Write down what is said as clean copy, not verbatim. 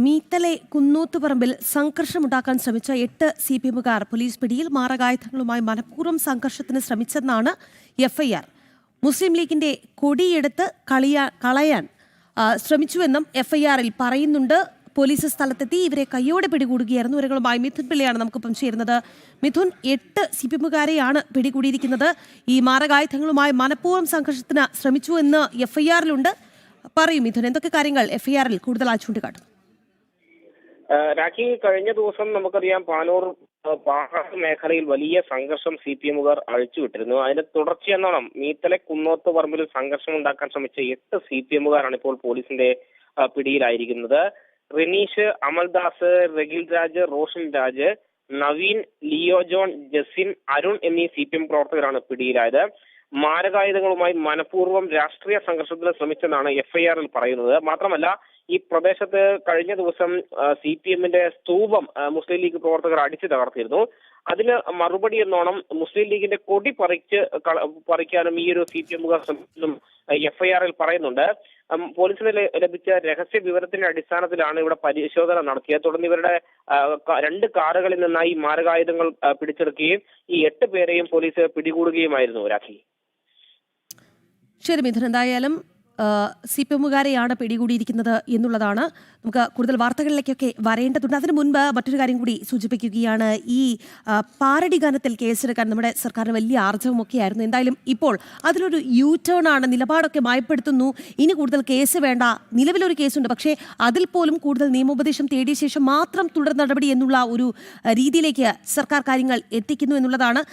മീത്തലെ കുന്നോത്തുപറമ്പിൽ സംഘർഷമുണ്ടാക്കാൻ ശ്രമിച്ച 8 CPMകാർ പോലീസ് പിടിയിൽ. മാരകായുധങ്ങളുമായി മനഃപൂർവ്വം സംഘർഷത്തിന് ശ്രമിച്ചെന്നാണ് എഫ്ഐആർ. മുസ്ലിം ലീഗിന്റെ കൊടിയെടുത്ത് കളയാൻ ശ്രമിച്ചുവെന്നും എഫ്ഐആറിൽ പറയുന്നുണ്ട്. പോലീസ് സ്ഥലത്തെത്തി ഇവരെ കയ്യോടെ പിടികൂടുകയായിരുന്നു. വിവരങ്ങളുമായി മിഥുൻ പിള്ളയാണ് നമുക്കൊപ്പം ചേരുന്നത്. മിഥുൻ, 8 CPMകാരെയാണ് പിടികൂടിയിരിക്കുന്നത്. ഈ മാരകായുധങ്ങളുമായി മനഃപൂർവ്വം സംഘർഷത്തിന് ശ്രമിച്ചു എന്ന് എഫ്ഐആറിലുണ്ട്. പറയൂ മിഥുൻ, എന്തൊക്കെ കാര്യങ്ങൾ എഫ്ഐആറിൽ കൂടുതലായി ചൂണ്ടിക്കാട്ടും? രാഖി, കഴിഞ്ഞ ദിവസം നമുക്കറിയാം പാനൂർ പാറാട് മേഖലയിൽ വലിയ സംഘർഷം CPMകാർ അഴിച്ചുവിട്ടിരുന്നു. അതിന്റെ തുടർച്ചയെന്നോണം മീത്തലെ കുന്നോത്ത് പറമ്പിൽ സംഘർഷം ഉണ്ടാക്കാൻ ശ്രമിച്ച 8 CPMകാരാണ് ഇപ്പോൾ പോലീസിന്റെ പിടിയിലായിരിക്കുന്നത്. Rineesh, Amaldas, Raquel Raj, Roshan Raj, Naveen, Leo John, Jasin, Arun എന്നീ CPM പ്രവർത്തകരാണ് പിടിയിലായത്. മാരകായുധങ്ങളുമായി മനഃപൂർവ്വം രാഷ്ട്രീയ സംഘർഷത്തിന് ശ്രമിച്ചെന്നാണ് എഫ്ഐആറിൽ പറയുന്നത്. മാത്രമല്ല, ഈ പ്രദേശത്ത് കഴിഞ്ഞ ദിവസം CPMന്റെ സ്തൂപം മുസ്ലിം ലീഗ് പ്രവർത്തകർ അടിച്ചു തകർത്തിരുന്നു. അതിന് മറുപടി എന്നോണം മുസ്ലിം ലീഗിന്റെ കൊടി പറിക്കാനും ഈ ഒരു CPMകാർ ശ്രമിച്ചെന്നും എഫ്ഐആറിൽ പറയുന്നുണ്ട്. പോലീസിന് ലഭിച്ച രഹസ്യ വിവരത്തിന്റെ അടിസ്ഥാനത്തിലാണ് ഇവിടെ പരിശോധന നടത്തിയത്. തുടർന്ന് ഇവരുടെ 2 കാറുകളിൽ നിന്നായി മാരകായുധങ്ങൾ പിടിച്ചെടുക്കുകയും ഈ 8 പേരെയും പോലീസ് പിടികൂടുകയുമായിരുന്നു. രാഖി, ശരി മിഥുൻ, എന്തായാലും CPMകാരെയാണ് പിടികൂടിയിരിക്കുന്നത് എന്നുള്ളതാണ്. നമുക്ക് കൂടുതൽ വാർത്തകളിലേക്കൊക്കെ വരേണ്ടതുണ്ട്. അതിനു മുൻപ് മറ്റൊരു കാര്യം കൂടി സൂചിപ്പിക്കുകയാണ്. ഈ പാരഡി ഗാനത്തിൽ കേസെടുക്കാൻ നമ്മുടെ സർക്കാരിന് വലിയ ആർജവമൊക്കെ ആയിരുന്നു. എന്തായാലും ഇപ്പോൾ അതിലൊരു യു-ടേൺ ആണ്. നിലപാടൊക്കെ മയപ്പെടുത്തുന്നു. ഇനി കൂടുതൽ കേസ് വേണ്ട, നിലവിലൊരു കേസുണ്ട്, പക്ഷേ അതിൽ പോലും കൂടുതൽ നിയമോപദേശം തേടിയ ശേഷം മാത്രം തുടർ നടപടി എന്നുള്ള ഒരു രീതിയിലേക്ക് സർക്കാർ കാര്യങ്ങൾ എത്തിക്കുന്നു എന്നുള്ളതാണ്.